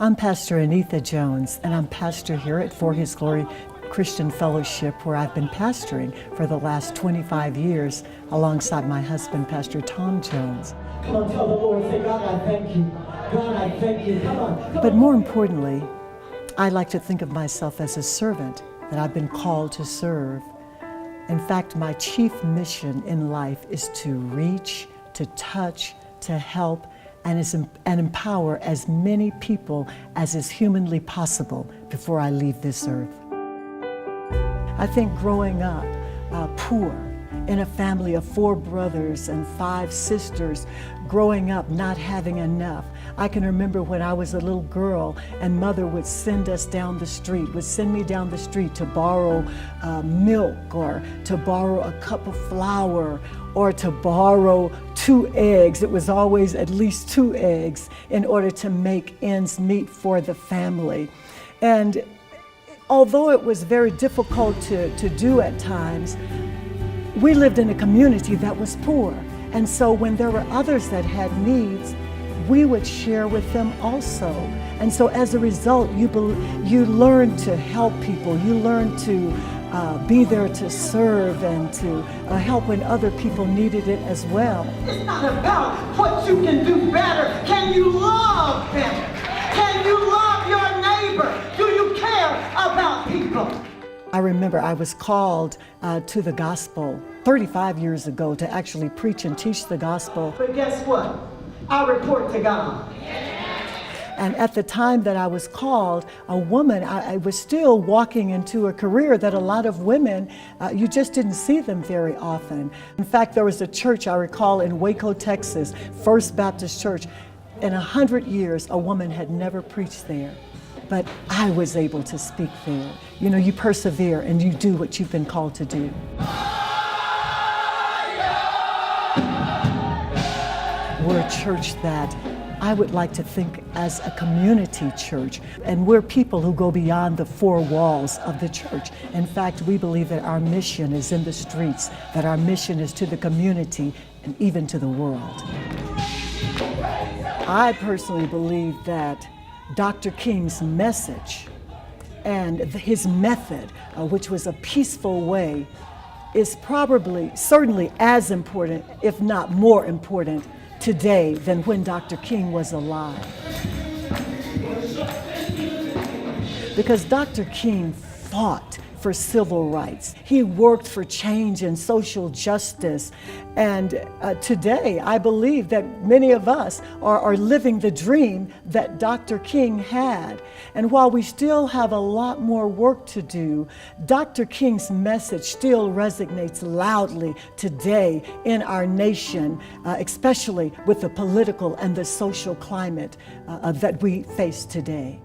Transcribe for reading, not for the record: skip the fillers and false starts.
I'm Pastor Anitha Jones, and I'm pastor here at For His Glory Christian Fellowship, where I've been pastoring for the last 25 years alongside my husband, Pastor Tom Jones. Come on, tell the Lord, say, God, I thank you. God, I thank you. Come on. But more importantly, I like to think of myself as a servant that I've been called to serve. In fact, my chief mission in life is to reach, to touch, to help, and empower as many people as is humanly possible before I leave this earth. I think growing up poor, in a family of 4 brothers and 5 sisters, growing up not having enough. I can remember when I was a little girl and Mother would send us down the street, would send me down the street to borrow milk, or to borrow a cup of flour, or to borrow 2 eggs. It was always at least 2 eggs in order to make ends meet for the family. And although it was very difficult to do at times, we lived in a community that was poor. And so when there were others that had needs, we would share with them also. And so as a result, you learn to help people. You learn to be there to serve and to help when other people needed it as well. It's not about what you can do better. Can you love better? Can you love your neighbor? Do you care about people? I remember I was called to the gospel 35 years ago to actually preach and teach the gospel. But guess what? I report to God. And at the time that I was called, a woman, I was still walking into a career that a lot of women, you just didn't see them very often. In fact, there was a church I recall in Waco, Texas, First Baptist Church. In 100 years, a woman had never preached there. But I was able to speak there. You know, you persevere and you do what you've been called to do. We're a church that I would like to think as a community church, and we're people who go beyond the 4 walls of the church. In fact, we believe that our mission is in the streets, that our mission is to the community and even to the world. I personally believe that Dr. King's message and his method, which was a peaceful way, is certainly as important, if not more important, today than when Dr. King was alive. Because Dr. King fought for civil rights. He worked for change and social justice. And today, I believe that many of us are living the dream that Dr. King had. And while we still have a lot more work to do, Dr. King's message still resonates loudly today in our nation, especially with the political and the social climate that we face today.